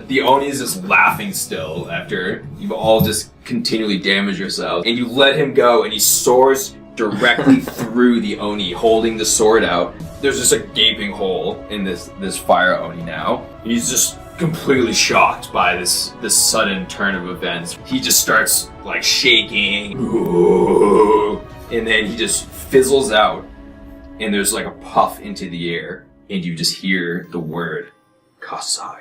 The Oni is just laughing still after you've all just continually damaged yourselves. And you let him go and he soars directly through the Oni, holding the sword out. There's just a gaping hole in this fire Oni now. And he's just completely shocked by this sudden turn of events. He just starts like shaking. And then he just fizzles out. And there's like a puff into the air. And you just hear the word Kasai.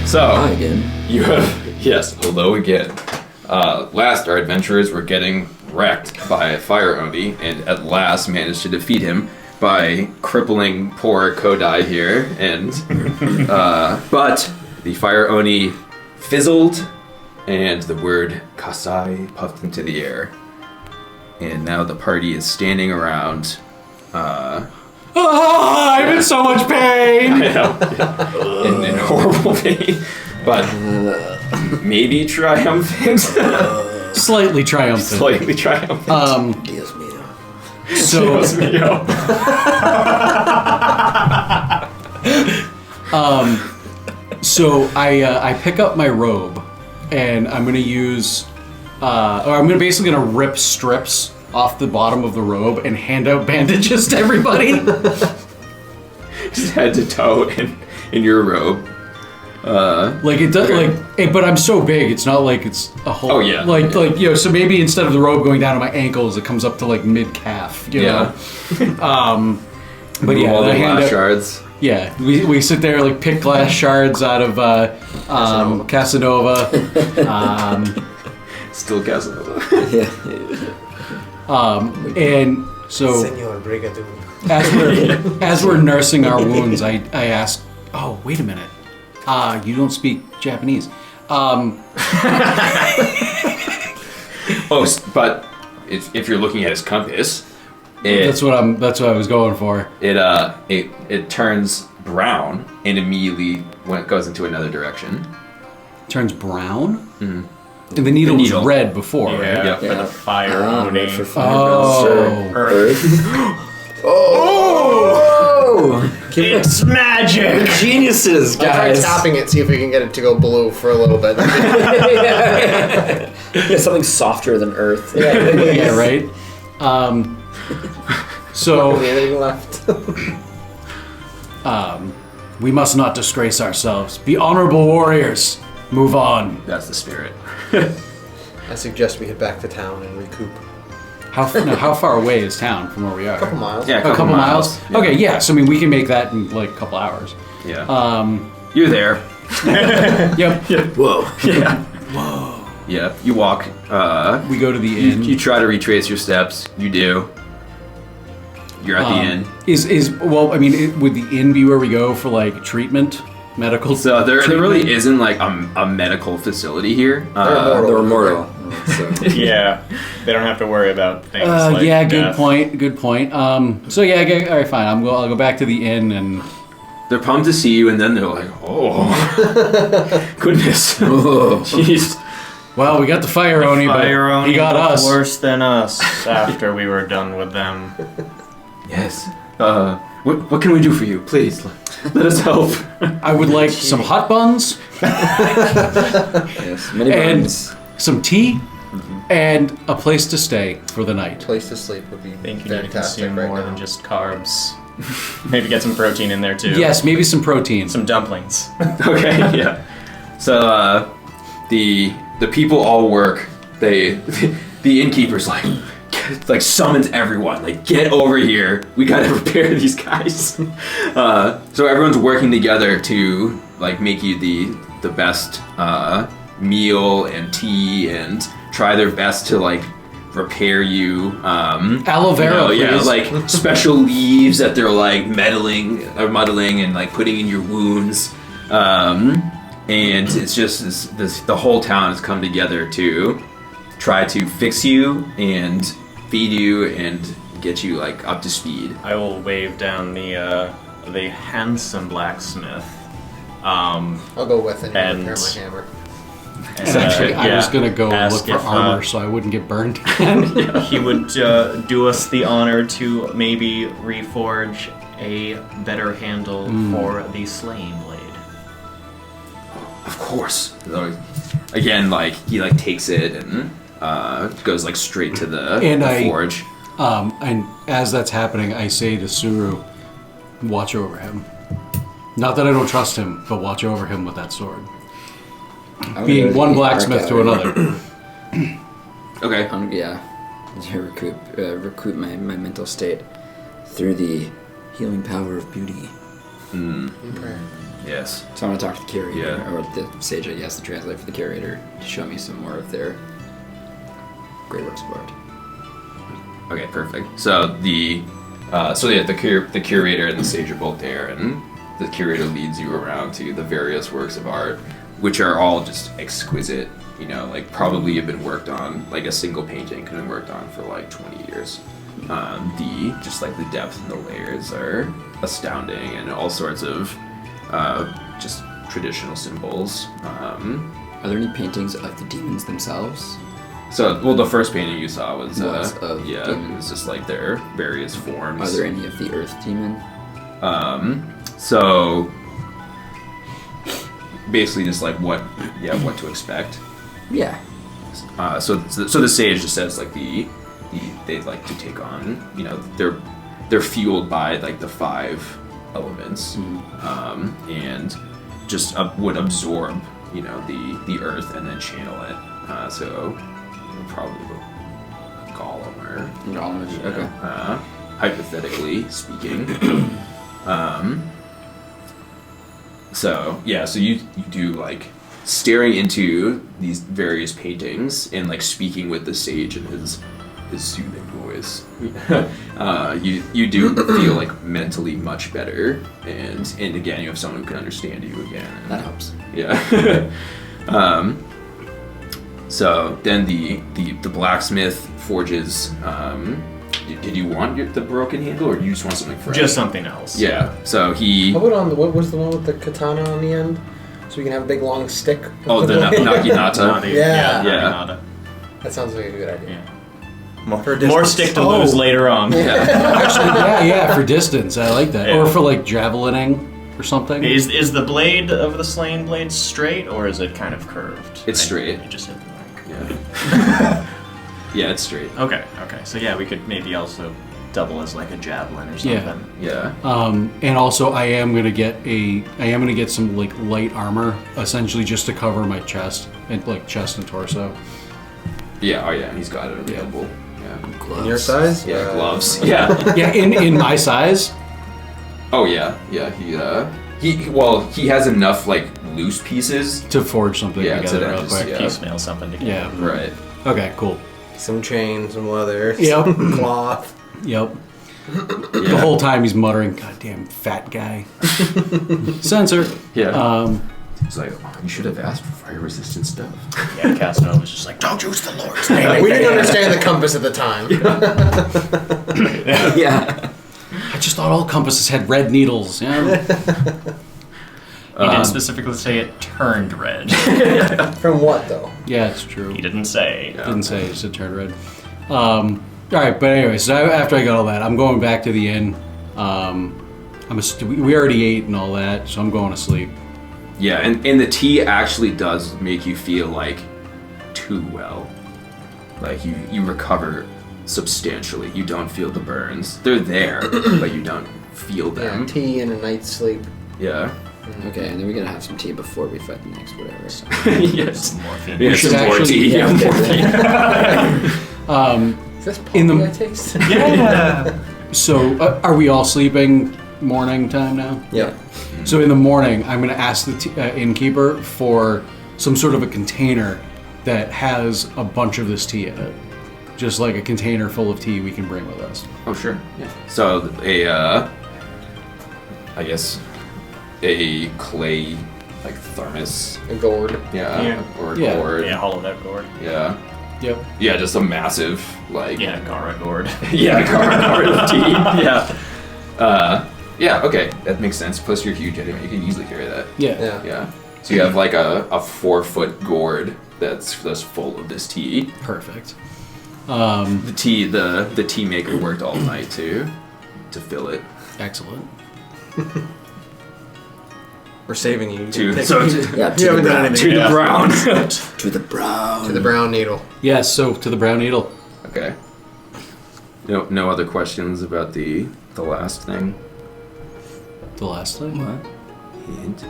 So, hi again. You have, yes, hello again. Last, our adventurers were getting wrecked by a fire Oni, and at last managed to defeat him by crippling poor Kodai here. And but the fire Oni fizzled, and the word Kasai puffed into the air. And now the party is standing around. I'm in so much pain! I know. In horrible pain. But maybe triumphant. Slightly triumphant. Slightly triumphant. Dios mío. So, Dios mío. so I pick up my robe, and I'm gonna use, or I'm basically gonna rip strips off the bottom of the robe and hand out bandages to everybody. Just head to toe in your robe. Like it does, okay. But I'm so big, it's not like it's a whole. Oh yeah. Like you know, so maybe instead of the robe going down to my ankles, it comes up to like mid calf. You know? But yeah, all the hand glass out, shards. Yeah, we sit there like pick glass shards out of Casanova. Still Casanova. And so Senor Brigadoon. as we're nursing our wounds, I ask, oh wait a minute, you don't speak Japanese. But if you're looking at his compass, that's what I was going for. It turns brown and immediately goes into another direction. Turns brown? Mm-hmm. And the needle was red before, right? Yeah. For the fire Oni. For fire Earth. It's magic! Geniuses, I'll try guys. tapping it, see if we can get it to go blue for a little bit. Yeah, something softer than Earth. Yeah, right? So Anything left? we must not disgrace ourselves. Be honorable warriors. Move on. That's the spirit. I suggest we head back to town and recoup. How far away is town from where we are? A couple miles. Yeah, A couple miles? Yeah. Okay, yeah. So I mean, we can make that in like a couple hours. Yeah. You're there. Yep. Whoa. Yeah. Whoa. Yeah. You walk. We go to the inn. You try to retrace your steps. You do. You're at the inn. Would the inn be where we go for like treatment, medical? So there treatment? really isn't like a medical facility here. They're immortal. So. Yeah, they don't have to worry about things like yeah, death. good point. So yeah, okay, all right, fine. I'll go back to the inn and. They're pumped to see you, and then they're like, "Oh, goodness, jeez." Well, we got the fire Oni, but he got us. Worse than us after we were done with them. Yes. What can we do for you? Please, let us help. I would like some hot buns. Yes, many buns. Some tea, and a place to stay for the night. Place to sleep would be I think you need to fantastic consume right more now. than just carbs. Maybe get some protein in there too. Yes, maybe some protein. Some dumplings. Okay, yeah. So the people all work. The innkeeper's like summons everyone. Like, get over here. We gotta repair these guys. So everyone's working together to like make you the best meal and tea and try their best to like repair you. Aloe vera, please. like special leaves that they're like muddling and like putting in your wounds. And it's just the whole town has come together to try to fix you and feed you and get you like up to speed. I will wave down the handsome blacksmith. I'll go with it and And- repair my hammer. And, Actually, I was gonna go and look ask for if, armor so I wouldn't get burned again. he would do us the honor to maybe reforge a better handle for the slaying blade. Of course. Again, like he like takes it and goes like straight to the forge. And as that's happening, I say to Suru, watch over him. Not that I don't trust him, but watch over him with that sword. Being one blacksmith to another. Okay. To recruit my mental state through the healing power of beauty. Okay. Yes. So I want to talk to the curator, Yeah. or the sage, I guess, the translator for the curator, to show me some more of their great works of art. Okay, perfect. So the curator and the sage are both there, and the curator leads you around to the various works of art, which are all just exquisite. You know, like probably have been worked on, like a single painting could have been worked on for like 20 years. The depth and the layers are astounding, and all sorts of just traditional symbols. Are there any paintings of the demons themselves? The first painting you saw was of it demons. was just like their various forms. Are there any of the earth demon? So basically just like what to expect. Yeah. So the sage just says like they'd like to take on, you know, they're fueled by like the 5 elements, and just would absorb, you know, the earth and then channel it. Probably a golem or Golem, you know, okay. Hypothetically speaking. So you do like staring into these various paintings and like speaking with the sage in his soothing voice. You do feel like mentally much better, and again you have someone who can understand you again. That helps. Yeah. So then the blacksmith forges. Did you want the broken handle, or do you just want something fresh? Just something else. Yeah. So he. How about what was the one with the katana on the end? So we can have a big long stick. Oh, the naginata. Yeah. Naginata. That sounds like a good idea. Yeah. More distance. stick to lose later on. Actually, for distance, I like that. Yeah. Or for like javelining or something. Is the blade of the slaying blade straight, or is it kind of curved? It's straight. You just hit the mic. Yeah. Yeah, it's straight. Okay. So yeah, we could maybe also double as like a javelin or something. Yeah. And also, I am gonna get some like light armor, essentially just to cover my chest and like chest and torso. Yeah. Oh yeah. He's got it available. Yeah. Gloves. In your size? Yeah. Gloves. Yeah. Yeah, in my size. Oh yeah. Yeah. He has enough like loose pieces. To forge something together real just, quick. yeah. Piecemeal something together. Yeah. Right. Okay, cool. Some chain, some leather, Yep. some cloth. Yep. The whole time he's muttering, "Goddamn fat guy." Censor. Yeah. It's like, oh, you should have asked for fire-resistant stuff. Yeah, Casanova's just like, don't use the Lord's name. We didn't understand the compass at the time. Yeah. I just thought all compasses had red needles. Yeah. He didn't specifically say it turned red. From what, though? Yeah, it's true. He didn't say. Didn't say, just it turned red. All right, but anyway, so after I got all that, I'm going back to the inn. We already ate and all that, so I'm going to sleep. Yeah, and the tea actually does make you feel like too well. Like you recover substantially. You don't feel the burns. They're there, but you don't feel them. Yeah, tea and a night's sleep. Yeah. Okay, and then we gotta have some tea before we fight the next whatever. Yes. Morphine. Yeah, should some more actually- tea. yeah. Is this poppy In the- I taste? Yeah. So, are we all sleeping morning time now? Yeah. So in the morning, I'm going to ask the innkeeper for some sort of a container that has a bunch of this tea in it. Just like a container full of tea we can bring with us. Oh, sure. Yeah. So I guess a clay like thermos. A gourd. Yeah. Or a Yeah. gourd. Yeah, hollowed out gourd. Yeah. Yep. Yeah, just a massive like. Yeah, Gara gourd. Yeah, gourd of tea. Yeah. Yeah. Okay, that makes sense. Plus, you're huge anyway. You can easily carry that. Yeah. Yeah. Yeah. So you have like a 4-foot gourd that's full of this tea. Perfect. The tea maker worked all night to fill it. Excellent. We're saving you. To Yeah, You to haven't the done brown. anything. the Yeah. brown. To the brown. To the brown needle. Yes, so to the brown needle. Okay. No other questions about the last thing? The last thing? What? Hint.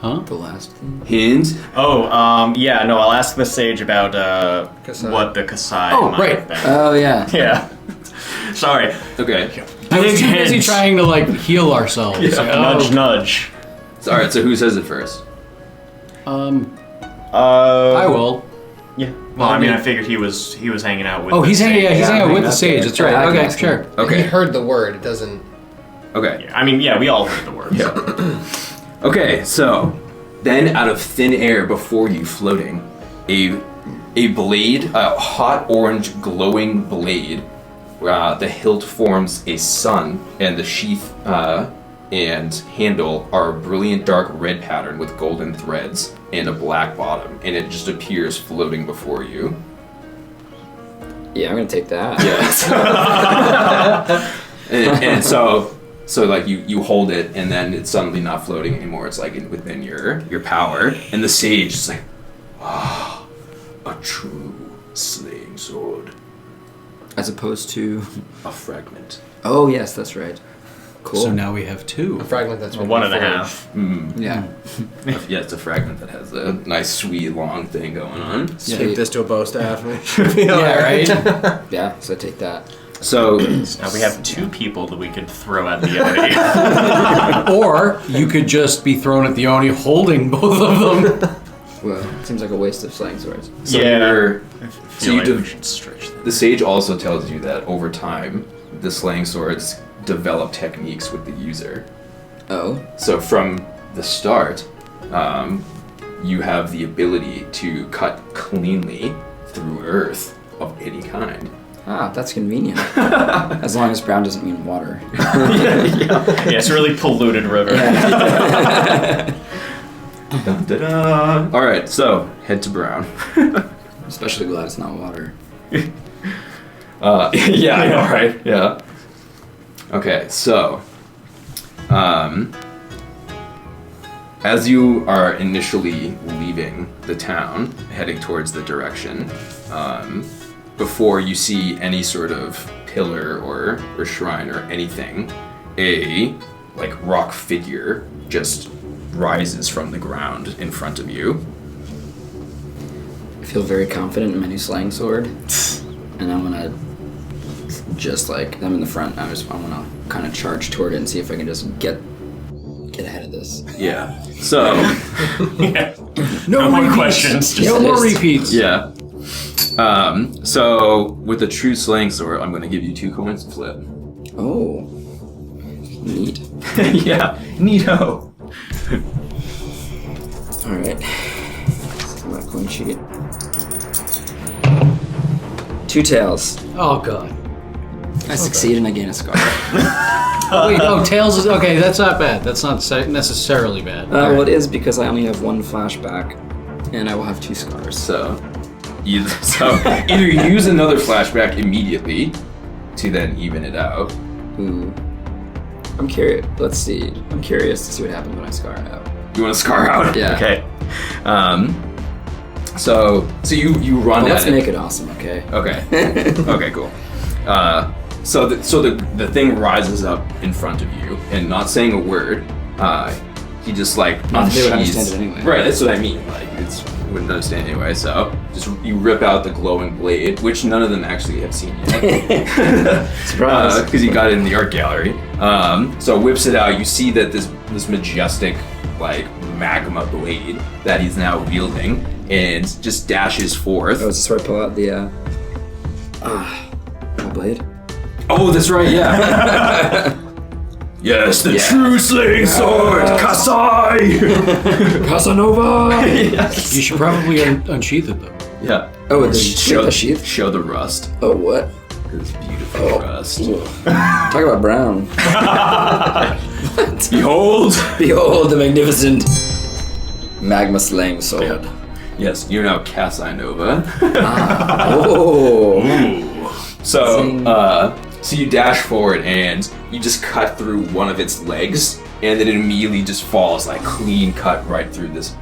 Huh? The last thing? Hint. Oh, yeah, no, I'll ask the sage about Kasai. what the Kasai Oh, might right. have been. Oh, yeah. Yeah. Sorry. Okay. I was too busy Hint. trying to like heal ourselves. Yeah. Like, Nudge, nudge. All right. So who says it first? I will. Yeah. Well, I mean, I figured he was hanging out with. Oh, the he's hanging. sage. Yeah, he's hanging out with the that's sage. fair. That's right. I can Okay, ask sure. him. He Okay. heard the word. It doesn't. Okay. Yeah, I mean, yeah, we all heard the words. Yeah. Okay. So then, out of thin air before you, floating, a blade, a hot orange glowing blade. The hilt forms a sun, and the sheath and handle are a brilliant dark red pattern with golden threads and a black bottom, and it just appears floating before you. Yeah, I'm gonna take that. Yes. and so like you hold it, and then it's suddenly not floating anymore. It's like within your power, and the sage is like, ah, a true slaying sword, As opposed to. a fragment. Oh, yes, that's right. Cool. So now we have two. A fragment that's been One and a reforged. half. Yeah. Yeah, it's a fragment that has a nice, sweet, long thing going on. Shape this to a bow staff. Yeah, right. Yeah, so I take that. So, Now we have two people that we could throw at the enemy. Or you could just be thrown at the Oni holding both of them. Well, it seems like a waste of slaying swords. so Yeah. you're, I so feel you like do- we should stretch that. the sage also tells you that over time, the slaying swords develop techniques with the user. Oh. So from the start, you have the ability to cut cleanly through earth of any kind. Ah, that's convenient. As long as brown doesn't mean water. Yeah, it's a really polluted river. Dun, da, da. All right, so head to Brown. Especially glad it's not water. Yeah, I know, right? Yeah. Okay, so, as you are initially leaving the town, heading towards the direction, before you see any sort of pillar or shrine or anything, a rock figure just rises from the ground in front of you. I feel very confident in my new slaying sword. And I'm gonna just like, I'm in the front, I'm gonna kind of charge toward it and see if I can just get ahead of this. Yeah. So, No more repeats. questions. Just No more Just- repeats. yeah. So with the true slaying sword, I'm going to give you 2 coins to flip. Oh. Neat. Yeah, neato. Alright. This is my coin sheet. 2 tails. Oh god. I succeed and I gain a scar. Wait, oh, tails is okay. That's not bad. That's not necessarily bad. Well, it is because I only have 1 flashback, and I will have 2 scars. So either use another flashback immediately to then even it out. Ooh. I'm curious. Let's see. I'm curious to see what happens when I scar it out. You want to scar out? Yeah. Okay. So you run Well, at let's it. make it awesome, okay? Okay. Okay, cool. So the thing rises up in front of you, and not saying a word, he just like Not that they would unsheathes- understand it anyway. Right, that's what I mean. Like you wouldn't understand anyway. So just you rip out the glowing blade, which none of them actually have seen yet, Surprise. because you got it in the art gallery. So whips it out. You see that this majestic like magma blade that he's now wielding, and just dashes forth. Oh, is this where I pull out the, my blade? Oh, that's right, yeah. Yes, the Yeah. true slaying sword, Kasai! Casanova! Yes. You should probably unsheath it though. Yeah. Oh, with the sheath? Show the rust. Oh, what? This beautiful Oh. rust. Talk about brown. Behold! Behold the magnificent. Magma slaying sword. Yes, you're now Casanova. Oh. So you dash forward and you just cut through one of its legs, and then it immediately just falls like clean cut right through this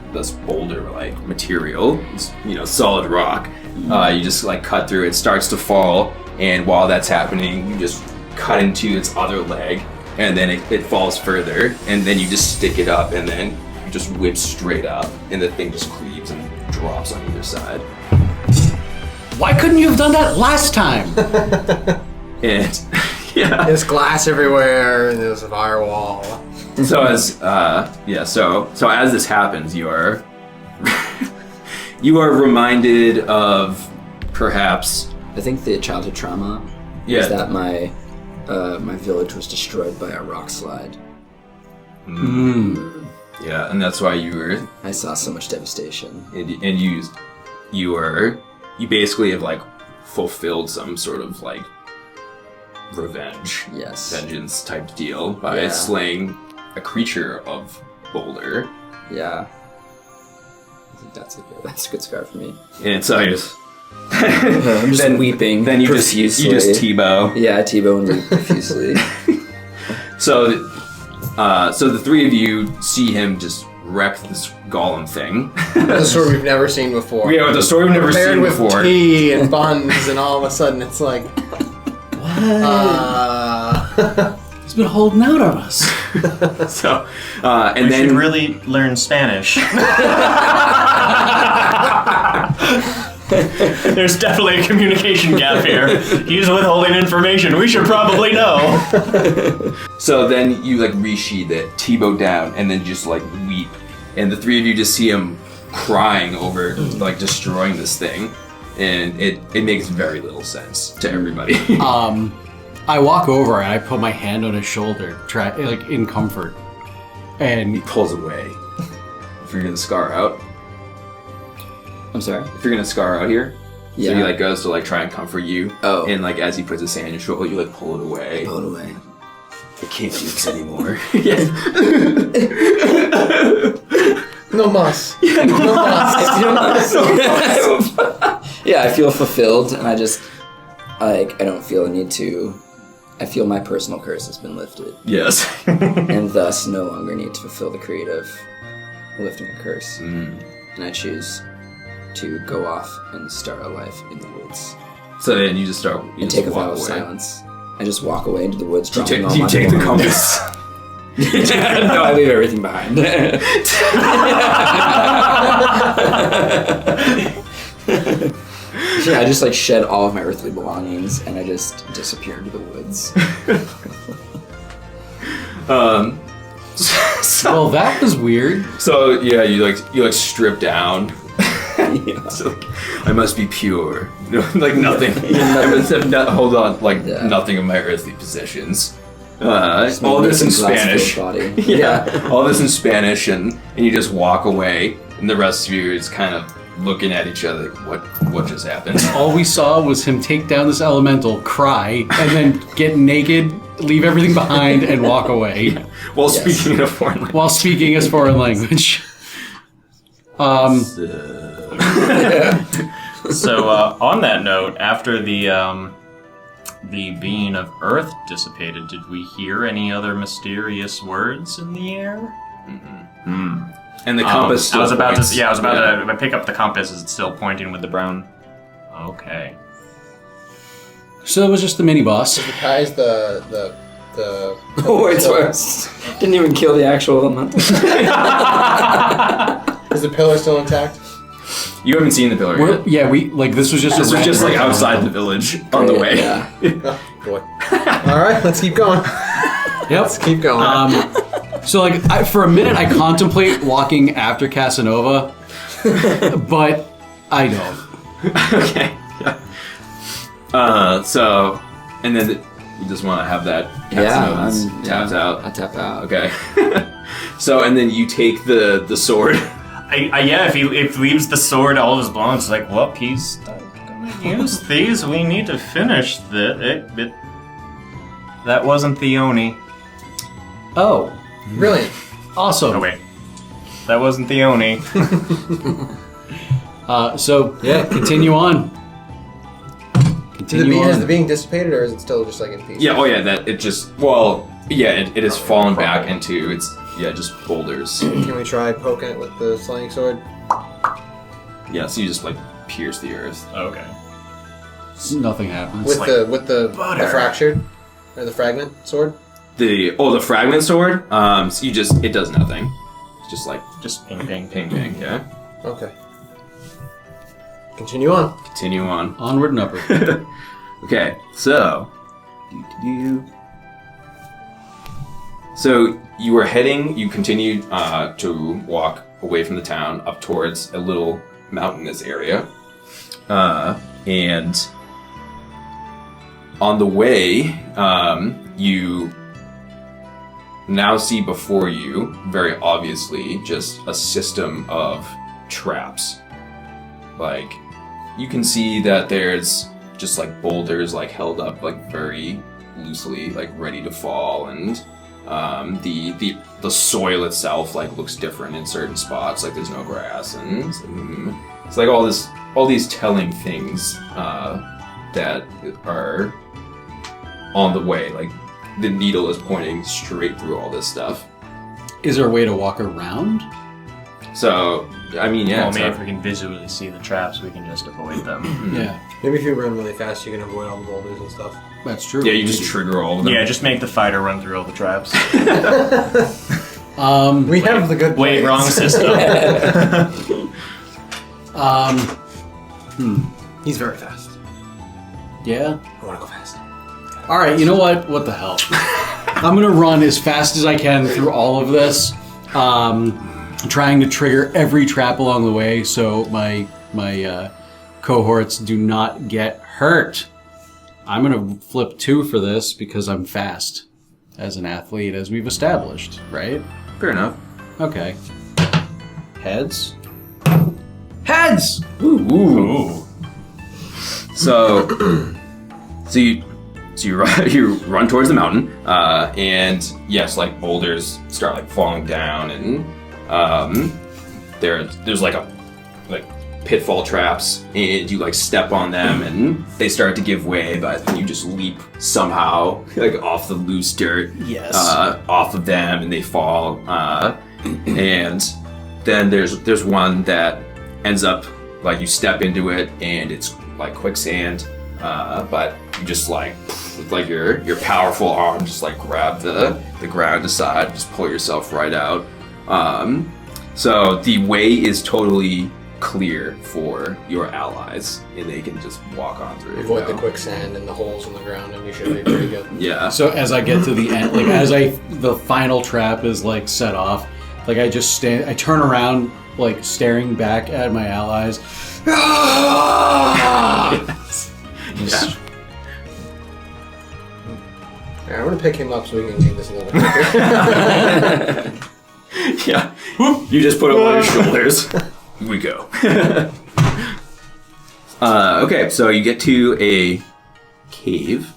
boulder like material, this, solid rock. You just like cut through it, starts to fall, and while that's happening, you just cut into its other leg, and then it falls further, and then you just stick it up, and then you just whip straight up, and the thing just cleaves and drops on either side. Why couldn't you have done that last time? And yeah. There's glass everywhere, and there's a firewall. So as as this happens, you are reminded of perhaps. I think the childhood trauma is that my village was destroyed by a rock slide. Yeah, and that's why you were. I saw so much devastation. And you basically have like fulfilled some sort of like revenge, vengeance type deal by slaying a creature of Boulder. Yeah. I think that's a good scar for me. And so I'm just weeping. Then you profusely. just T-bow. Yeah, T-bow and weep profusely. So the three of you see him just wreck this golem thing. The story we've never seen before. Yeah, with the story we've never seen with before. Tea and buns, and all of a sudden it's like, He's been holding out on us. So, we should really learn Spanish. There's definitely a communication gap here. He's withholding information. We should probably know. So then you like resheath it, T-bow down, and then just like weep. And the three of you just see him crying over like destroying this thing. And it makes very little sense to everybody. I walk over and I put my hand on his shoulder, like in comfort. And He pulls away. If you're gonna scar out. I'm sorry? If you're gonna scar out here. Yeah. So he like goes to like try and comfort you. Oh. And like as he puts his hand on your shoulder, you like pull it away. Pull it away. I can't do this anymore. no mas. Yeah, No mas. Yeah, I feel fulfilled, and I just, I don't feel a need to. I feel my personal curse has been lifted, Yes. and thus no longer need to fulfill the creed of lifting a curse. And I choose to go off and start a life in the woods. So then you just start. You And just take a walk vow of away. silence. I just walk away into the woods, You dropping all my take the belongings. compass. No, I leave everything behind. Yeah, I just like shed all of my earthly belongings and I just disappear into the woods. well, that was weird. So yeah, you like strip down. So, like, I must be pure. Like nothing. I must have hold on, like nothing of my earthly possessions. All this in Spanish. Yeah, all this in Spanish, and you just walk away, and the rest of you is kind of looking at each other. Like, what just happened? All we saw was him take down this elemental, cry, and then get naked, leave everything behind, and walk away. While speaking in a foreign language. While speaking his foreign language. So on that note, after the being of Earth dissipated, did we hear any other mysterious words in the air? And the compass. Still I was about points. to. I was about to pick up the compass. Is it still pointing with the brown? Okay. So it was just the mini boss. The guy's the Oh, it's worse. Didn't even kill the actual elemental. Is the pillar still intact? You haven't seen the pillar yet. Yeah, this was just This was just like outside the village on the way. Yeah. Oh, boy. All right, let's keep going. Yep. Let's keep going. So like for a minute I contemplate walking after Casanova, but I don't. Okay. So, and then you just want to have that Casanova's tapped out. I tap out. Okay. So, and then you take the sword. If he leaves the sword, all of his belongings, like, well, he's gonna use these. We need to finish that wasn't the Oni. Oh, Brilliant. awesome. Oh wait. That wasn't the Oni. So yeah, continue on. Has the being dissipated, or is it still just like in pieces? Yeah. Oh yeah. That it just. Well. Yeah. It has fallen back into its. Yeah. Just boulders. Can we try poking it with the slaying sword? Yeah. So you just like pierce the earth. Okay. Nothing happens. With the fractured or the fragment sword? The fragment sword. So it does nothing. It's just like Just ping, ping, ping ping. ping. Yeah. Okay. Continue on. Continue on. Onward and upward. Okay, so so you were heading. You continued to walk away from the town up towards a little mountainous area, and on the way, you now see before you, very obviously, just a system of traps. Like, you can see that there's just like boulders like held up like very loosely, like ready to fall, and the soil itself like looks different in certain spots, like there's no grass, and it's like all these telling things that are on the way. Like the needle is pointing straight through all this stuff. Is there a way to walk around? So, I mean, yeah. Well, maybe if we can visually see the traps, we can just avoid them. Yeah, Maybe if you run really fast, you can avoid all the boulders and stuff. that's true. Yeah, you just trigger all of them. Yeah, just make the fighter run through all the traps. We have the good Wait, blades. wrong system. He's very fast. Yeah. I want to go fast. All right. You know what? What the hell? I'm gonna run as fast as I can through all of this, trying to trigger every trap along the way, so my cohorts do not get hurt. I'm gonna flip 2 for this because I'm fast as an athlete, as we've established, right? Fair enough. Okay. Heads. Heads. Ooh. So you run towards the mountain, and yes, like boulders start like falling down, and there's like pitfall traps, and you like step on them, and they start to give way, but then you just leap somehow like off the loose dirt, Yes. off of them, and they fall, and then there's one that ends up like you step into it, and it's like quicksand, but you just like with like your powerful arm just like grab the ground aside, just pull yourself right out. So the way is totally clear for your allies, and they can just walk on through. Avoid the quicksand and the holes in the ground, and you should be pretty good. Yeah. So as I get to the end, like the final trap is like set off, like I just stand, I turn around, like staring back at my allies. Just- Alright, I'm gonna pick him up so we can do this a little quicker. Yeah. You just put him on your shoulders. We go. Okay, so you get to a cave,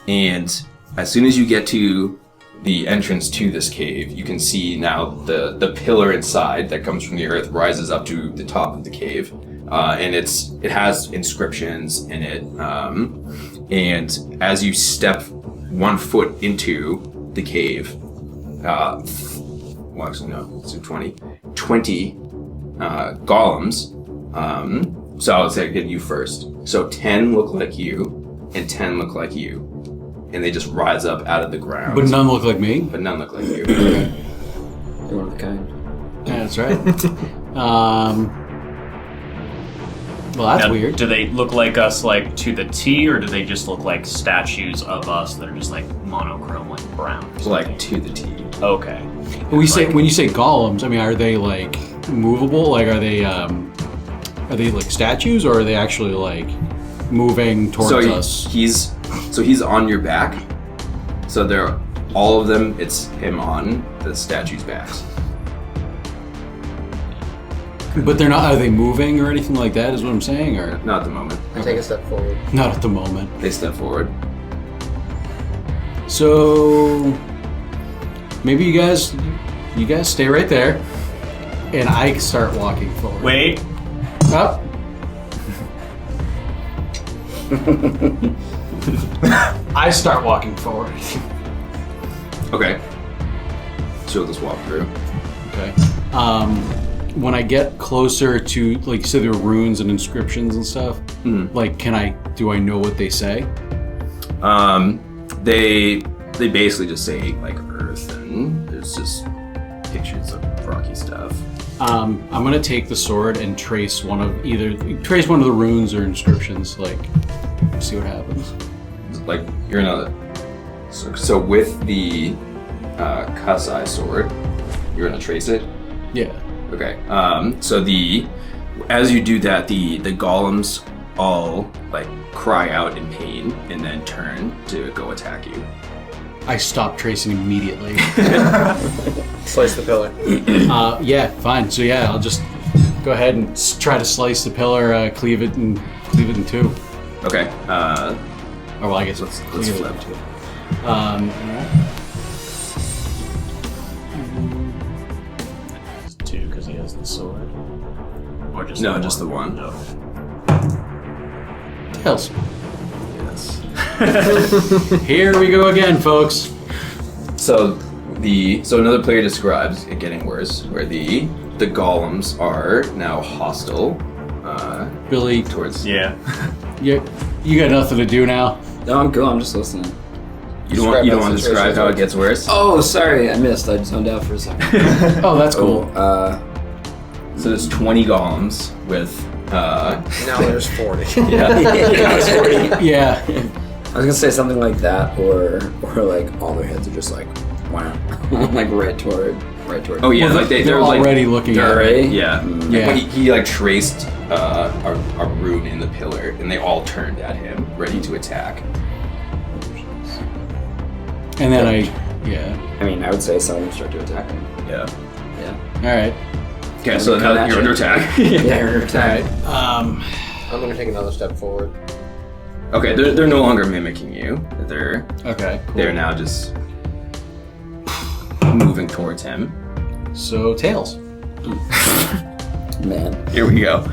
and as soon as you get to the entrance to this cave, you can see now the pillar inside that comes from the earth rises up to the top of the cave, and it has inscriptions in it. And as you step 1 foot into the cave, well, actually no, it's 20 golems. So I would say get you first. So 10 look like you, and 10 look like you. And they just rise up out of the ground. But none look like me. But none look like you. You're one of a kind. Yeah, that's right. Well, that's Now, weird. Do they look like us, like to the T, or do they just look like statues of us that are just like monochrome, like brown? or Like something? to the T. Okay. When you say golems, I mean, are they like movable? Like, are they like statues, or are they actually like moving towards So us? he's on your back. So they're all of them. It's him on the statue's backs. But they're not. Are they moving or anything like that? Is what I'm saying, or Not at the moment. I take a step forward. not at the moment? They step forward. So maybe you guys stay right there, and I start walking forward. Wait. Up. I start walking forward. Okay. So we'll just walk through. Okay. When I get closer to, like you said, there are runes and inscriptions and stuff. Like, do I know what they say? They basically just say like Earth, and there's just pictures of rocky stuff. I'm gonna take the sword and trace one of the runes or inscriptions. Like, see what happens. Like you're gonna. So with the Kasai sword, you're gonna trace it. Yeah. Okay. So as you do that, the golems all like cry out in pain and then turn to go attack you. I stop tracing immediately. Slice the pillar. Yeah, fine. So yeah, I'll just go ahead and try to slice the pillar, cleave it in two. Okay. Or well, I guess Let's cleave it flip. in two. It's 2 because he has the sword. Or just No, the just the one. No. Tails. Yes. Here we go again, folks. So another player describes it getting worse, where the golems are now hostile Billy, towards. Yeah. you got nothing to do now. No, I'm cool. I'm just listening. You don't want to describe how it gets worse. Oh, sorry, I missed. I zoned out for a second. Oh, that's cool. So there's 20 golems with. Now there's 40. Yeah. Yeah. I was gonna say something like that, or like all their heads are just like, wow, like right toward. Oh yeah, Well, like they're like, already looking at they're- it. Yeah. Yeah. But he like traced a rune in the pillar, and they all turned at him, ready to attack. And then I mean, I would say some of them start to attack him. Yeah. Yeah. all right. Okay, so now that you're under attack. Yeah, you're attack. I'm gonna take another step forward. Okay, they're no longer mimicking you. They're Okay. Cool. they're now just moving towards him. So tails. Man. Here we go.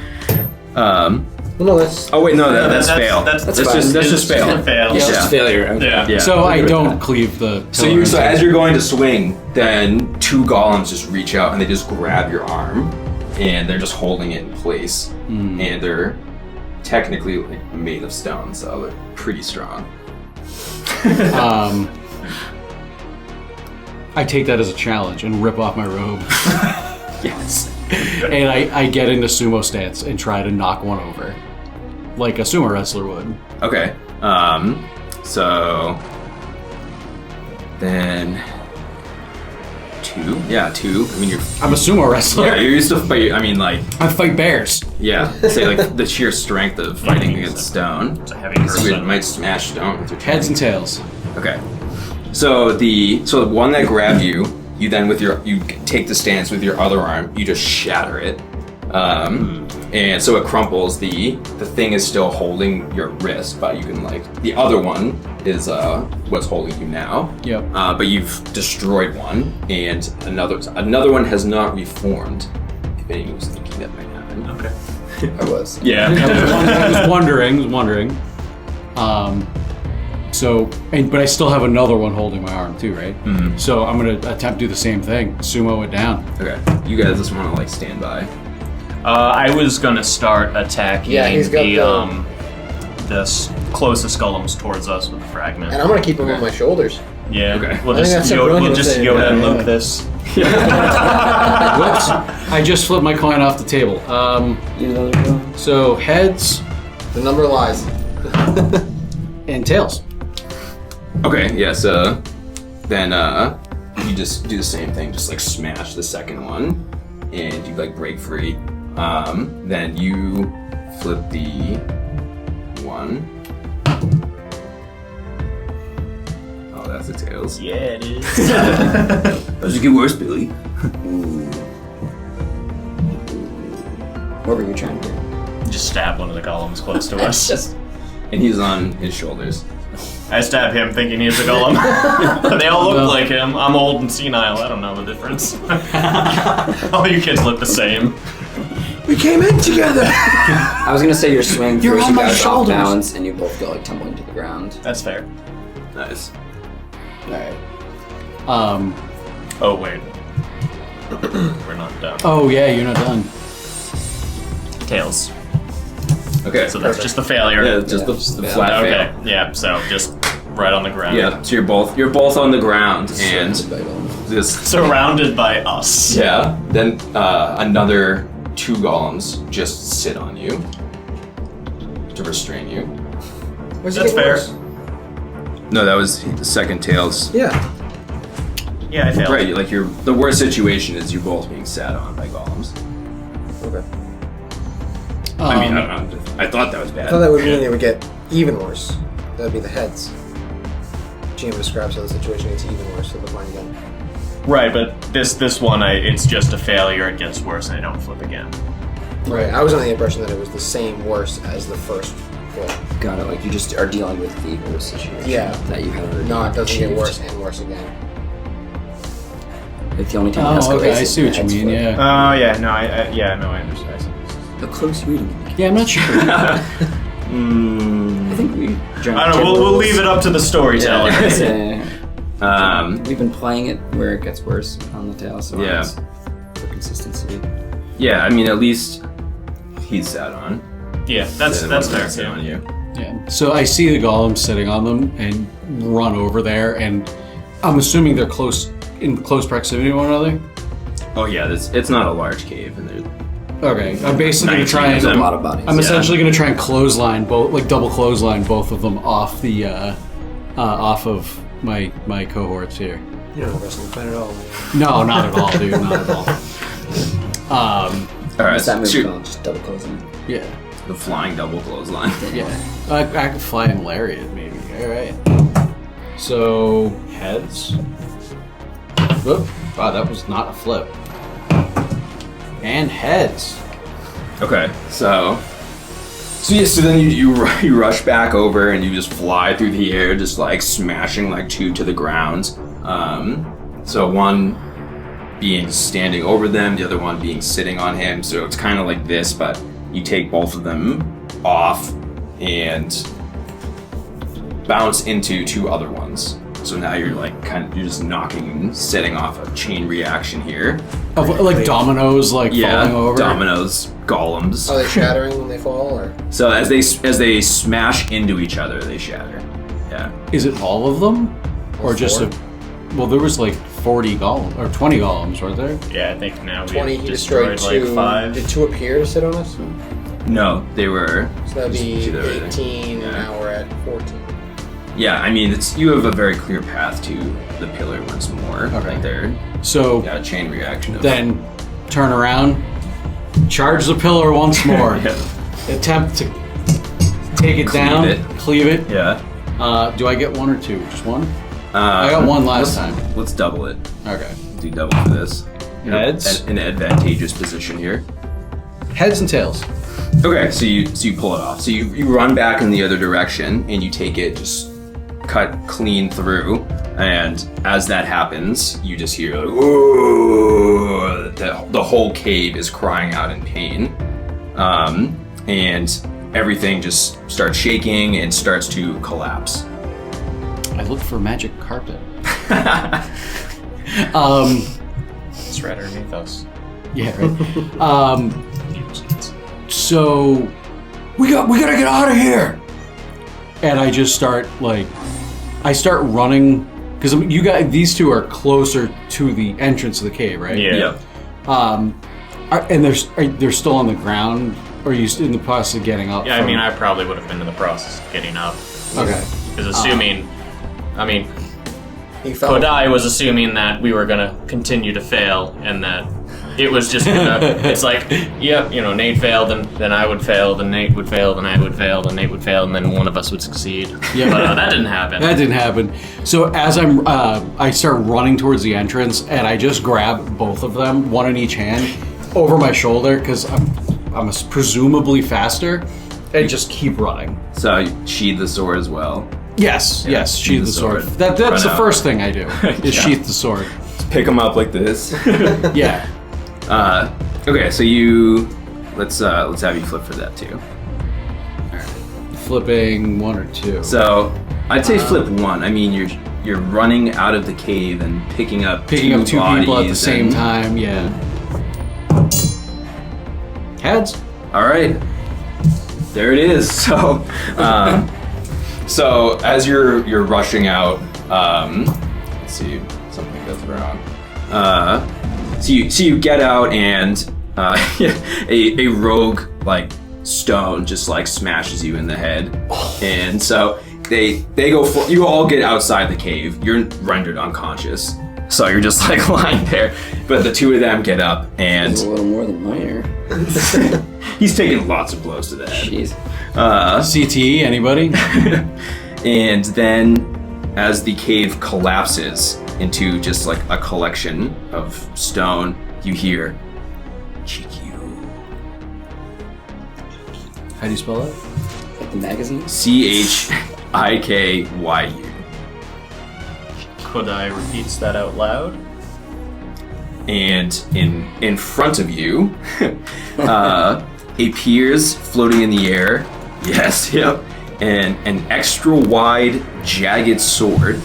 Well, no, that's. Oh wait, no, that's fail. That's fine. That's just fail. fail. It's Yeah. just failure. Okay. Yeah. Yeah. So I Agree with don't that. cleave the. So pillar so in as two. you're going to swing, then 2 golems just reach out and they just grab your arm, and they're just holding it in place, and they're technically like made of stone, so they're pretty strong. I take that as a challenge and rip off my robe, Yes. and I get into sumo stance and try to knock one over, like a sumo wrestler would. Okay. So then 2. Yeah, 2. I mean, I'm a sumo wrestler. yeah, you're used to fight. I mean, like, I fight bears. yeah, say like the sheer strength of fighting against stone. It's a heavy So it person. might smash stone with your Heads and tails. Okay. So the one that grabbed you, you then you take the stance with your other arm, you just shatter it. And so it crumples. The thing is still holding your wrist, but you can the other one is what's holding you now. Yep. But you've destroyed one, and another one has not reformed. If anyone was thinking that might happen. Okay. I was. Yeah. I was wondering. But I still have another one holding my arm too, right? Mhm. So I'm gonna attempt to do the same thing. Sumo it down. Okay. You guys just want to stand by. I was gonna start attacking Yeah, he's got closest golems towards us with the fragment. And I'm gonna keep him on my shoulders. Yeah, Okay. we'll I think just that's a Yoda, brilliant we'll just thing. Yoda and Yeah. Luke this. Whoops! I just flipped my coin off the table. You know they're going. So heads The number lies. and tails. Okay, yeah, so then you just do the same thing, just smash the second one, and you break free. Then you flip the one. Oh, that's the tails. Yeah, it is. Does it get worse, Billy? What were you trying to do? Just stab one of the golems close to us. Just And he's on his shoulders. I stab him thinking he's a golem. They all look like him. I'm old and senile. I don't know the difference. All you kids look the same. We came in together. I was gonna say your swing You're throws on you my guys off shoulders. balance, and you both go like tumbling to the ground. That's fair. Nice. All right. Oh, wait. We're not done. Oh yeah, you're not done. Tails. Okay. So that's just the failure. Yeah, just the flat Okay. fail. Yeah. So just right on the ground. Yeah. So you're both on the ground and this. Surrounded by us. Yeah. Then another 2 golems just sit on you to restrain you. Where's That's it getting fair. worse? No, that was the second tails. Yeah. Yeah, I failed. Right. Like the worst situation is you both being sat on by golems. Okay. I mean, I don't know. I thought that was bad. I thought that would mean it would get even worse. That would be the heads. GM describes how the situation gets even worse, so the mine again. Right, but this one, it's just a failure. It gets worse, and I don't flip again. Right. I was under the impression that it was the same worse as the first flip. Got it. Like you just are dealing with the worst situation. Yeah. That you have already. No, it doesn't get achieved. worse and worse again. Like the only time it Oh, escalates okay. I is see when what you the mean. heads flip. Yeah. Oh yeah, no, I understand. The close reading. Yeah, I'm not sure. I think we. I don't know. We'll leave it up to the storyteller. We've been playing it where it gets worse on the tail, so Yeah. it's for consistency. Yeah. I mean, at least he's sat on. Yeah, that's fair. Sit on you. Yeah. So I see the golems sitting on them and run over there, and I'm assuming they're in close proximity to one another. Oh yeah. It's not a large cave, and there's Okay. I'm basically gonna try 19 of There's a them. lot of bodies. I'm essentially gonna try and clothesline both, like double clothesline both of them off the off of my cohorts here. You don't wrestle the planet at all. No, not at all, dude. Not at all. all right. What's that move Shoot. called? Just double closing. Yeah. The flying double clothesline. Yeah. I could fly in lariat, maybe. All right. So heads. Whoop. Wow, that was not a flip. And heads. Okay, so then you rush back over and you just fly through the air, just like smashing like 2 to the ground. So one being standing over them, the other one being sitting on him. So it's kind of like this, but you take both of them off and bounce into 2 other ones. So now you're like you're just knocking, setting off a chain reaction here. Of like dominoes, like falling over. Dominoes, golems. Are they shattering when they fall, or? So as they smash into each other, they shatter. Yeah. Is it all of them, or just Four? Well, there was like 40 golems or 20 golems, weren't there? Yeah, I think now 20, we've he destroyed destroyed 2. like 5. Did 2 appear to sit on us? No, they were. So that'd be Just either way. 18, and now we're at 14. Yeah, I mean, you have a very clear path to the pillar once more. Okay. Like there. So Yeah, chain reaction. Of, then turn around, charge the pillar once more. Yeah. Attempt to take it down, it. cleave it. Yeah. Do I get 1 or 2? Just 1? I got 1 last time. Let's double it. Okay. Do double for this. You're Heads? in an advantageous position here. Heads and tails. Okay, so you pull it off. So you run back in the other direction and you take it, just cut clean through. And as that happens, you just hear like, "Ooh!" The whole cave is crying out in pain, and everything just starts shaking and starts to collapse. I look for magic carpet. It's right underneath us. Yeah, right. So we gotta get out of here. And I just start running because you guys, these 2 are closer to the entrance of the cave, right? Yeah. And they're still on the ground, or are you in the process of getting up? Yeah, I mean, I probably would have been in the process of getting up. Okay. Because assuming, He fell. Kodai was assuming that we were gonna continue to fail, and that it was just gonna. It's like, yep, Nate failed, and then I would fail, then Nate would fail, then I would fail, then Nate would fail, and then one of us would succeed. Yeah. But that didn't happen. That didn't happen. So as I start running towards the entrance, and I just grab both of them, 1 in each hand, over my shoulder because I'm presumably faster, and just keep running. So you sheathe the sword as well. Yes, yes, sheath the sword. That's Run the out. first thing I do, is Yeah. sheath the sword. Pick them up like this. Yeah. Okay, so let's have you flip for that too. Flipping 1 or 2. So I'd say flip 1. I mean, you're running out of the cave and picking up two Picking up 2 people at the bodies same and- time, yeah. Heads. All right, there it is. So as you're rushing out, let's see, something goes wrong. So you get out and a rogue like stone just like smashes you in the head, and so they go for you. All get outside the cave. You're rendered unconscious, so you're just like lying there. But the two of them get up and It's a little more than minor. he's taking lots of blows to the head. Jeez. CTE, anybody? And then as the cave collapses into just like a collection of stone, you hear Chikyu. How do you spell that? Like the magazine? CHIKYU. Could I repeat that out loud? And in front of you appears floating in the air, yes, yep, and an extra wide jagged sword.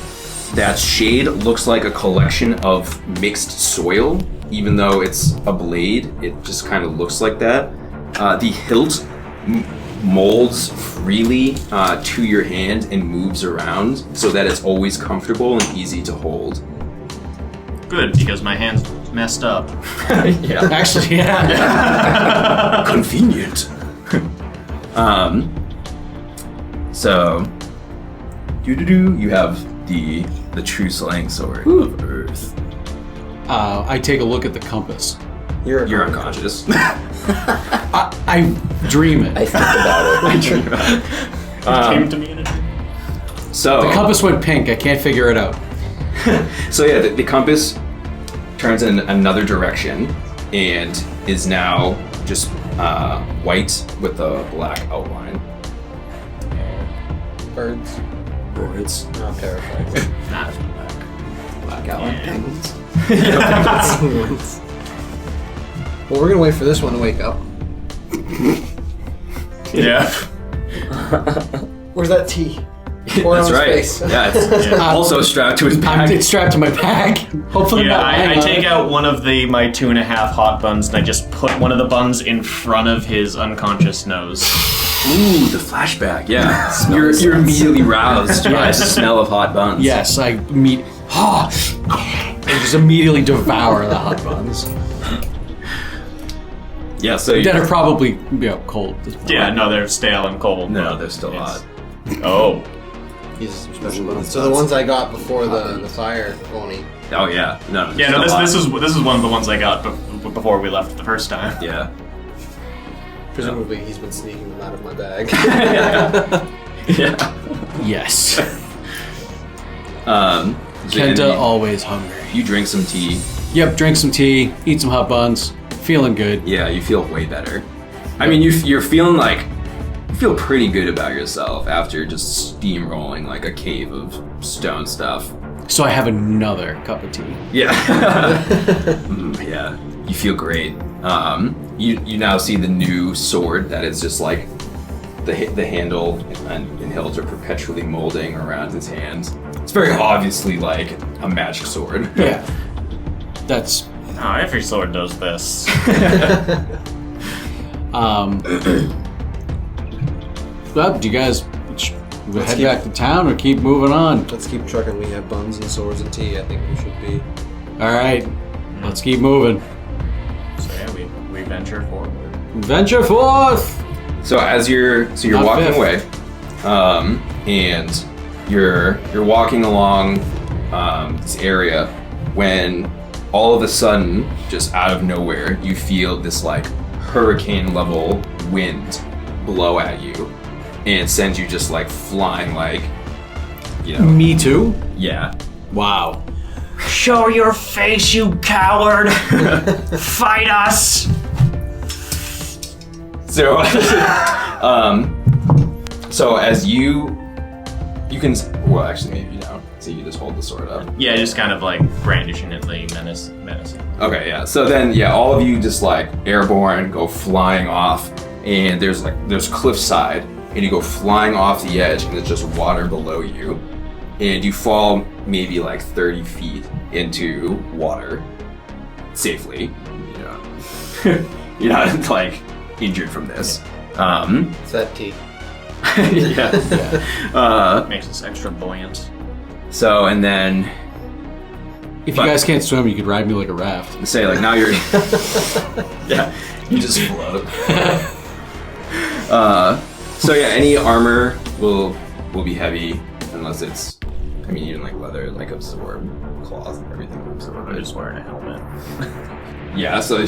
That shade looks like a collection of mixed soil, even though it's a blade. It just kind of looks like that. The hilt molds freely to your hand and moves around so that it's always comfortable and easy to hold. Good, because my hand's messed up. Yeah. Actually, yeah. Convenient. So, you have the true slaying sword of Earth. I take a look at the compass. You're unconscious. I dream it. I think about it. It came to me in a dream. So The compass went pink. I can't figure it out. So yeah, the compass turns in another direction and is now just white with a black outline. Birds. Birds. Oh, I'm terrified. Not Black outline penguins. Well, we're gonna wait for this one to wake up. Yeah. Where's that tea? Pour it That's on his right. face. Yeah, it's also strapped to his back. It's strapped to my back. Hopefully Yeah, not I lying on take it. out one of my 2.5 hot buns and I just put one of the buns in front of his unconscious nose. Ooh, the flashback. Yeah, Smell you're sense. immediately roused by the smell of hot buns. Yes, I meet. And just immediately devour the hot buns. Yeah. So That are probably cold. at this point. Yeah, no, they're stale and cold. no, but they're still it's- hot. Oh. These are some special Ooh, ones. this So the does. ones I got before the fire pony. Oh yeah. No. they're Yeah, no, still this hot. is one of the ones I got before we left the first time. Yeah. Presumably he's been sneaking them out of my bag. Yeah. Yes. So Kenta you- always hungry. You drink some tea. Yep, drink some tea, eat some hot buns, feeling good. Yeah, you feel way better. I mean, you're feeling like you feel pretty good about yourself after just steamrolling like a cave of stone stuff. So I have another cup of tea. Yeah. Yeah. You feel great. You now see the new sword that is just like the handle and hilt are perpetually molding around his hands. It's very obviously like a magic sword. Yeah. That's Oh, every sword does this. well, do you guys Let's head keep- back to town or keep moving on? Let's keep trucking. We have buns and swords and tea. I think we should be. Alright, let's keep moving. So yeah, we venture forward. Venture forth! So as you're Not walking fifth. away, and you're walking along this area when all of a sudden, just out of nowhere, you feel this like hurricane level wind blow at you, and it sends you just like flying like, Me too? yeah. Wow. Show your face, you coward! Fight us! So, so as you You can. Well, actually, maybe you don't. So you just hold the sword up. Yeah, just kind of like brandishing it, like menacing. Okay, yeah. So then, yeah, all of you just like airborne go flying off, and there's cliffside, and you go flying off the edge, and there's just water below you, and you fall maybe like 30 feet into water safely. You know, you're not like injured from this. It's that tea. Yeah. Makes us extra buoyant. So and then If you guys can't swim, you could ride me like a raft. say like now you're yeah, you just float. So yeah, any armor will be heavy unless it's, I mean, even like leather, like absorb, cloth, everything will absorb. I'm just wearing a helmet. Yeah, so you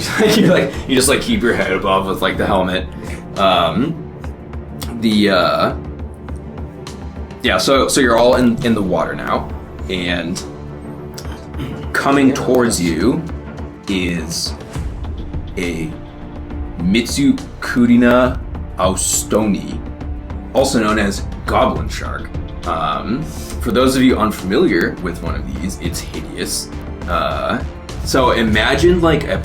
just like keep your head above with like the helmet. So you're all in the water now, and coming towards you is a Mitsukurina austoni, also known as goblin shark. For those of you unfamiliar with one of these, it's hideous. So imagine like a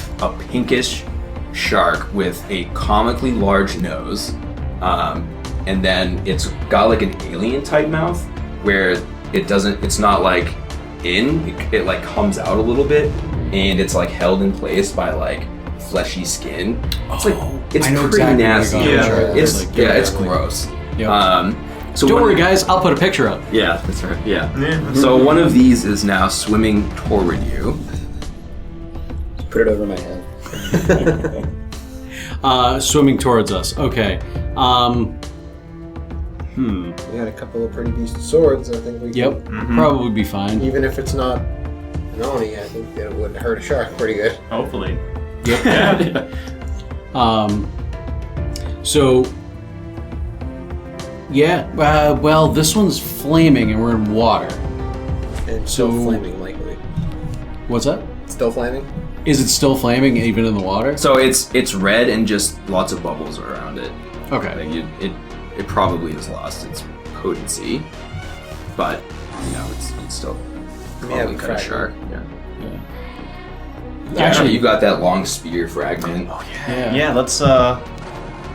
pinkish shark with a comically large nose, and then it's got like an alien type mouth where it's not like it like comes out a little bit, and it's like held in place by like fleshy skin. It's like it's I know pretty exactly nasty. what you're talking about. It's Like, it's like- gross. Yep. So Don't one- worry, guys. I'll put a picture up. Yeah, that's right. Yeah. So one of these is now swimming toward you. Put it over my head. Swimming towards us. Okay. We had a couple of pretty decent swords. I think we Yep. could, Probably be fine. even if it's not an Oni, I think that it would hurt a shark pretty good. Hopefully. So. Yeah. Well, this one's flaming, and we're in water. And still So- flaming, likely. What's that? Still flaming? Is it still flaming even in the water? So it's red and just lots of bubbles around it. Okay. Like it probably has lost its potency, but you know it's still We have probably a kind of shark. fragment. Yeah. Actually, you got that long spear fragment. Oh yeah. Yeah, let's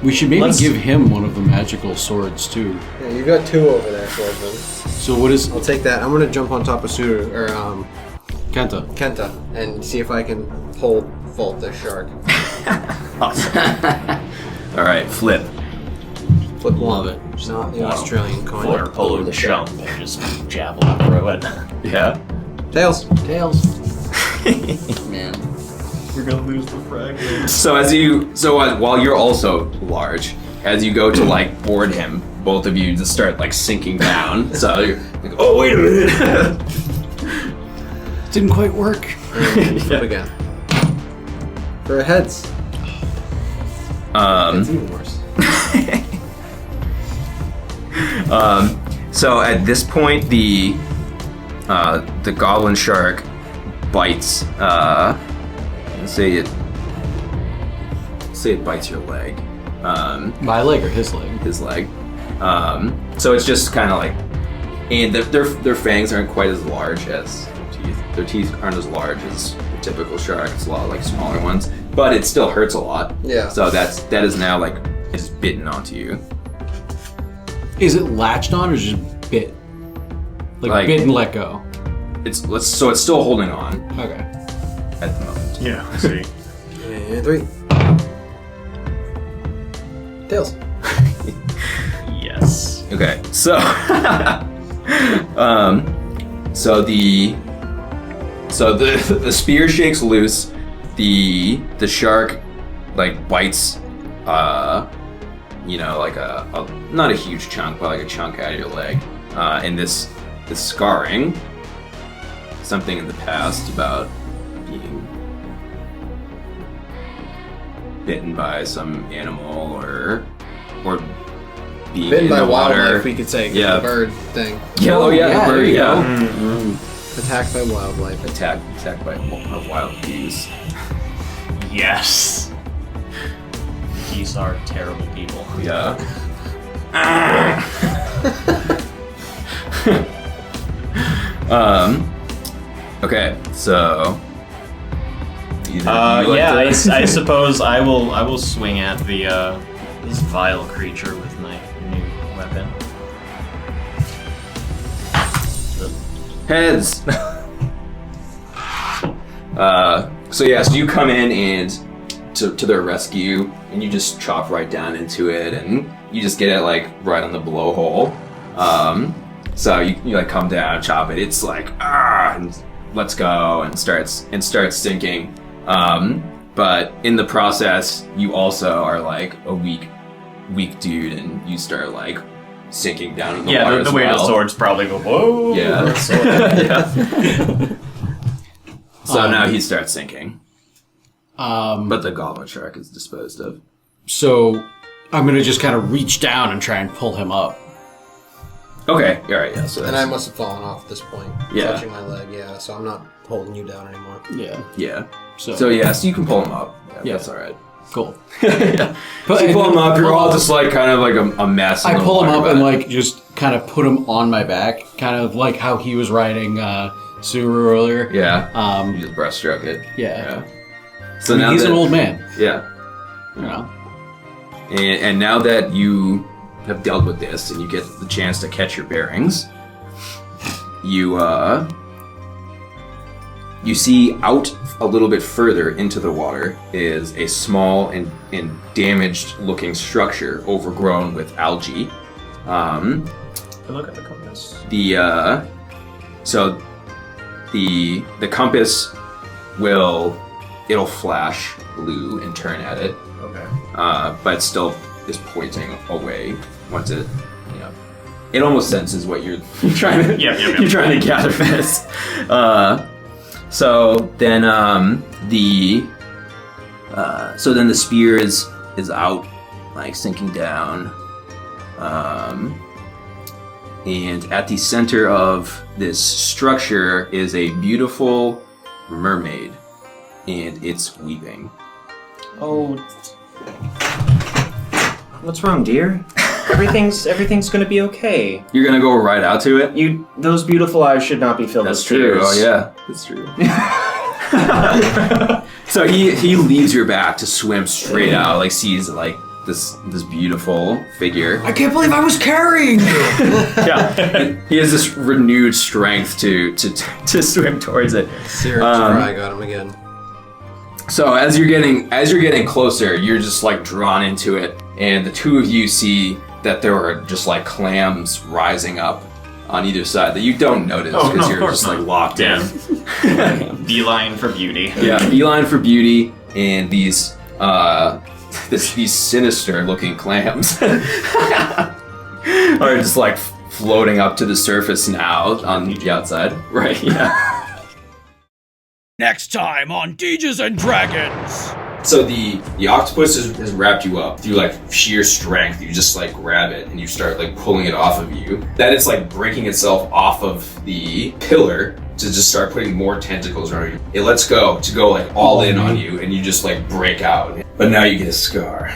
We should maybe Let's- give him one of the magical swords too. Yeah, you got two over there for them. So what is I'll take that. I'm gonna jump on top of Suru or Kenta? Kenta and see if I can vault this shark. All right, flip. Flip Love one. it. Not the Australian coin. water polo the jump and just javelin through it. Yeah. Tails. Tails. Man. We're gonna lose the fragment. So while you're also large, as you go to like board him, both of you just start like sinking down. So you're like, oh wait a minute. Didn't quite work. Flip again. For heads. It's even worse. So at this point, the goblin shark bites. Let's say it bites your leg. My leg or his leg? His leg. So it's just kind of like, and their fangs aren't quite as large as their teeth. Their teeth aren't as large as the typical shark. It's a lot like smaller ones, but it still hurts a lot. Yeah. So that is now like it's bitten onto you. Is it latched on or just bit? Like bit and let go. So it's still holding on Okay. at the moment. Yeah, I see. And 3. Tails. Yes. Okay, so the spear shakes loose. The shark like bites, like a not a huge chunk, but like a chunk out of your leg. And this scarring, something in the past about being bitten by some animal or being Bitten in by the water. wildlife, we could say. 'cause Yeah. The bird thing. Yeah, oh yeah, Yeah, the there bird, you yeah. Attacked by wildlife. Attacked by wild bees. Yes. These are terrible people. Yeah. Okay, so. I suppose I will swing at the this vile creature with my new weapon. Heads. So you come in and to their rescue, and you just chop right down into it, and you just get it like right on the blowhole. So you like come down, chop it. It's like and let's go, and starts sinking. But in the process, you also are like a weak dude, and you start like sinking down in the water. The weight of the swords probably go whoa. Yeah. So now he starts sinking. But the goblin shark is disposed of. So I'm gonna just kind of reach down and try and pull him up. Okay, alright, yeah. So And I must have fallen off at this point. Yeah. Touching my leg, yeah, so I'm not holding you down anymore. Yeah. Yeah. So So you can pull him up. Yeah. That's alright. cool. Yeah. So you pull him up, you're all just like kind of like a mess. I pull him up and like just kind of put him on my back, kind of like how he was riding Suru earlier. Yeah. You just breaststroke it. Yeah. So I mean, now he's an old man. Yeah. You know. And now that you have dealt with this and you get the chance to catch your bearings, you see out a little bit further into the water is a small and damaged looking structure overgrown with algae. Look at the compass. The compass it'll flash blue and turn at it. Okay. But still is pointing away once it, it almost senses what you're trying to you're trying to gather this. So then the spear is out, like sinking down. And at the center of this structure is a beautiful mermaid, and it's weeping. Oh, what's wrong, dear? Everything's gonna be okay. You're gonna go right out to it? Those beautiful eyes should not be filled That's with true. tears. Oh yeah, that's true. So he leaves your back to swim straight out, like sees like this beautiful figure. I can't believe I was carrying you. Yeah, he has this renewed strength to swim towards it. Sirius Fry got him again. So as you're getting closer, you're just like drawn into it, and the two of you see that there are just like clams rising up on either side that you don't notice because you're just like locked in. Beeline for beauty. Yeah, beeline for beauty, and these sinister looking clams are just like floating up to the surface now on the outside. Right, yeah. Next time on Deges and Dragons! So the octopus has wrapped you up through like sheer strength. You just like grab it and you start like pulling it off of you. Then it's like breaking itself off of the pillar to just start putting more tentacles around you. It lets go to go like all in on you, and you just like break out. But now you get a scar.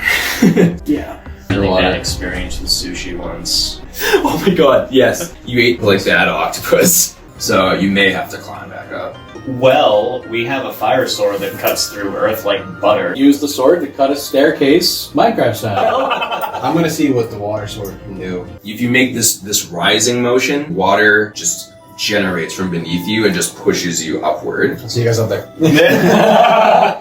Yeah. I think that experience with sushi once. Oh my god, yes. You ate like that octopus. So you may have to climb back up. Well, we have a fire sword that cuts through earth like butter. Use the sword to cut a staircase, Minecraft style. I'm gonna see what the water sword can do. If you make this rising motion, water just generates from beneath you and just pushes you upward. I'll see you guys up there.